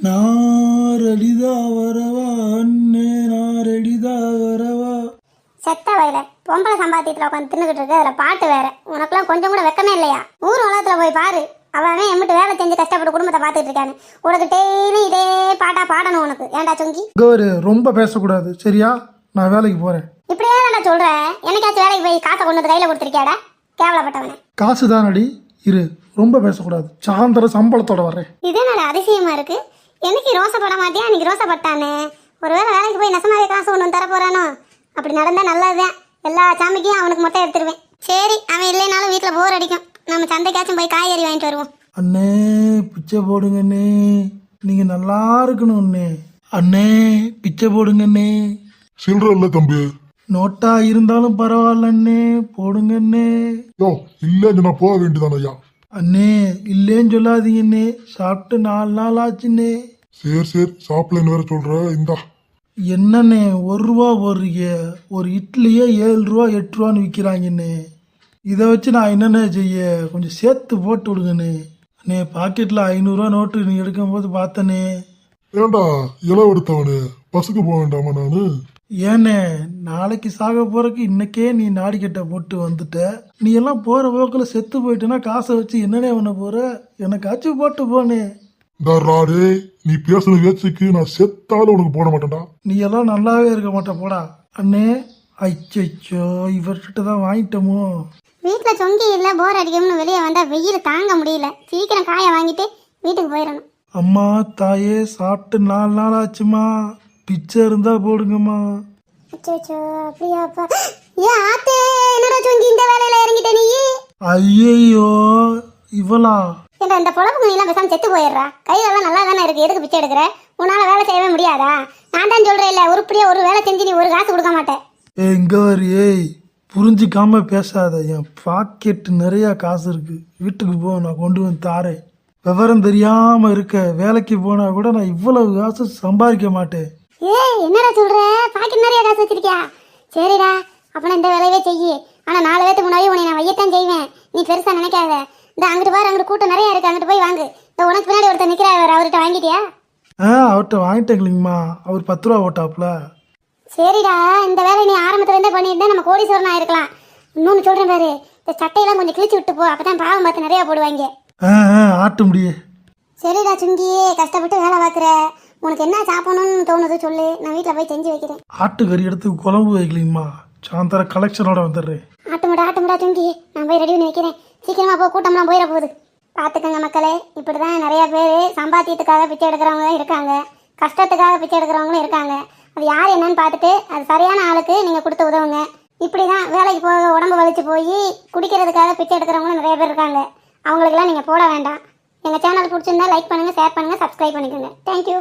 நான் ரெடிதா வரவா அண்ணே, நான் ரெடிதா வரவா. செத்த வயல பொம்பளை சம்பாத்தியத்தில் உட்காந்து தின்னுக்கிட்டு இருக்கு. அதில் பாட்டு வேற. உனக்குலாம் கொஞ்சம் கூட வெக்கமே இல்லையா? ஊர் உலகத்தில் போய் பாரு. அவன் எம்பிட்டு வேலை செஞ்சு கஷ்டப்பட்டு குடும்பத்தை பார்த்துட்டு இருக்கான்னு. உனக்கு டெய்லி இதே பாட்டா பாடணும் உனக்கு. ஏன்டா சொங்கி? கௌரி ரொம்ப பேசக்கூடாது சரியா? நான் வேலைக்கு போறேன். இப்படியே தான்டா சொல்கிறேன். என்னைக்காச்சும் வேலைக்கு போய் காசை கொண்டு வந்து கையில் கொடுத்துருக்கியாடா? கேவலப்பட்டவனே. காசு தானடி, இரு. ரொம்ப பேசக்கூடாது. சாயந்தரம் சம்பளத்தோட வரேன். இதே நல்ல அதிசயமா இருக்கு. என்னைக்கு ரோசப்பட மாட்டியா? இன்னைக்கு ரோசப்பட்டானே. ஒருவேளை வேலைக்கு போய் நெசமாவே காசு கொண்டு வந்து தர போறானோ? அப்படி நடந்தா நல்லதுதான். எல்லா சாமிக்கும் அவனுக்கு மொட்டை எடுத்துருவேன். சரி, அவன் இல்லைனாலும் வீட்டில் போர் அடிக்கும். நம்ம சந்தைக்காச்சும் போய் காய்கறி வாங்கிட்டு வருவோம். அண்ணே பிச்சை போடுங்கண்ணே, நீங்க நல்லா இருக்கணும் அண்ணே. அண்ணே பிச்சை போடுங்கண்ணே. சில்லற இல்ல தம்பி. நோட்டா இருந்தாலும் பரவாயில்ல அண்ணே, போடுங்கண்ணே. யோ இல்லன்னு நான் போக வேண்டியதான ஐயா. அண்ணே இல்லேன்னு சொல்லாதீங்கண்ணே, சாப்பிட்டு 4 நாள் ஆச்சுண்ணே. சரி சாப்பிடலன்னு வேற சொல்ற. இந்தா. என்னண்ணே 1 ரூபா போடுறீங்க? ஒரு இட்லியே 7 ரூபா 8 ரூபான்னு விற்கிறாங்கண்ணே. இதை வச்சு நான் என்னென்ன செய்ய? கொஞ்சம் சேர்த்து போட்டு விடுங்கண்ணே. அண்ணே பாக்கெட்டில் 500 ரூபா நோட்டு நீ எடுக்கும் போது பார்த்தனே. ஏண்டா இளவு எடுத்தவனு பசுக்கு போக வேண்டாமா நானு? ஏண்ணே நாளைக்கு சாக போறக்கு இன்னைக்கே நீ நாடிக்கட்டை போட்டு வந்துட்ட. நீ எல்லாம் போற போக்கில் செத்து போயிட்டேன்னா காசை வச்சு என்னண்ணே பண்ண போற? எனக்காச்சும் போட்டு போனே. ராடே நீ பேசுற பேச்சுக்கு நான் செத்தாலும் உனக்கு போட மாட்டேன்டா. நீ எல்லாம் நல்லாவே இருக்க மாட்ட போடா. அண்ணே அச்சோ இவர்கிட்ட தான் வாங்கிட்டோமோ. வீட்டில் சொங்கி இல்லை, போர் அடிக்கும்னு வெளியே வந்தால் வெயில் தாங்க முடியல. சீக்கிரம் காயை வாங்கிட்டு வீட்டுக்கு போயிடணும். அம்மா தாயே சாப்பிட்டு 4 நாள் ஆச்சுமா, பிச்சை இருந்தா போடுங்கம்மா. அச்சோ அப்படியாப்பா. ஏன் ஆத்தே, என்னடா சொங்கி இந்த வேலையில இறங்கிட்ட நீ? ஐயோ இவளா? ஏண்டா இந்த பொழப்புக்கு நீ எல்லாம் பேசாம செத்து போயிடுறா. கையிலெல்லாம் நல்லா தானே இருக்கு, எதுக்கு பிச்சை எடுக்கிற? உன்னால வேலை செய்யவே முடியாதா? நான் தான் சொல்றேன் இல்ல, உருப்படியா ஒரு வேலை செஞ்சு நீ ஒரு காசு கொடுக்க மாட்டேன். இங்க வரி. புரிஞ்சுக்காம பேசாத. என் பாக்கெட்டு நிறைய காசு இருக்கு. வீட்டுக்கு போ, நான் கொண்டு வந்து தாரேன். விவரம் தெரியாம இருக்க. வேலைக்கு போனா கூட நான் இவ்வளவு காசு சம்பாதிக்க மாட்டேன். என்னடா சொல்ற? பாக்கெட் நிறைய காசு வச்சிருக்கியா? சரிடா, அப்பனா இந்த வேலையே செய்யி. ஆனா 4 பேத்துக்கு முன்னாடி உன்னை நான் வையத்தான் செய்வேன். நீ பெருசா நினைக்காத. இந்த அங்கிட்டு பாரு, அங்கிட்டு கூட்டம் நிறைய இருக்கு, அங்கிட்டு போய் வாங்கு. இந்த உனக்கு பின்னாடி ஒருத்தர் நிக்கிறாரு, அவர்கிட்ட வாங்கிட்டியா? அவர்கிட்ட வாங்கிட்டேங்களா? அவர் 10 ரூபா ஓட்டாப்ல. சரிடா, இந்த வேலை நீ ஆரம்பத்துல இருந்தே பண்ணியிருந்தா நம்ம கோடீஸ்வரனா இருக்கலாம். இன்னொன்னு சொல்றேன் பாரு, இந்த சட்டையெல்லாம் கொஞ்சம் கிழிச்சு விட்டு போ, அப்பதான் பாவம் பார்த்து நிறைய போடுவாங்க. ஆட்டு முடியே. சரிடா சுங்கியே, கஷ்டப்பட்டு வேலை பார்க்குற. உனக்கு என்ன சாப்பிடணும்னு தோணுது சொல்லு, நான் வீட்டில் போய் செஞ்சு வைக்கிறேன். ஆட்டுக்கறி எடுத்து குழம்பு வைக்கலீங்கம்மா, சாயந்தர கலெக்ஷனோட வந்துடுறேன். ஆட்டுமுடா சுங்கி, நான் போய் ரெடி பண்ணி வைக்கிறேன். சீக்கிரமா போ, கூட்டம்லாம் போயிட போகுது. பார்த்துக்கங்க மக்களே, இப்படி தான் நிறைய பேர் சம்பாத்தியத்துக்காக பிச்சை எடுக்கிறவங்க இருக்காங்க, கஷ்டத்துக்காக பிச்சை எடுக்கிறவங்களும் இருக்காங்க. அது யார் என்னன்னு பார்த்துட்டு அது சரியான ஆளுக்கு நீங்கள் கொடுத்து உதவுங்க. இப்படி தான் வேலைக்கு போக உடம்பு வலிச்சு போய் குடிக்கிறதுக்காக பிச்சை எடுக்கிறவங்களும் நிறைய பேர் இருக்காங்க. அவங்களுக்கெல்லாம் நீங்கள் போட வேண்டாம். எங்கள் சேனல் பிடிச்சிருந்தா லைக் பண்ணுங்கள், ஷேர் பண்ணுங்கள், சப்ஸ்கிரைப் பண்ணிக்கோங்க. தேங்க்யூ.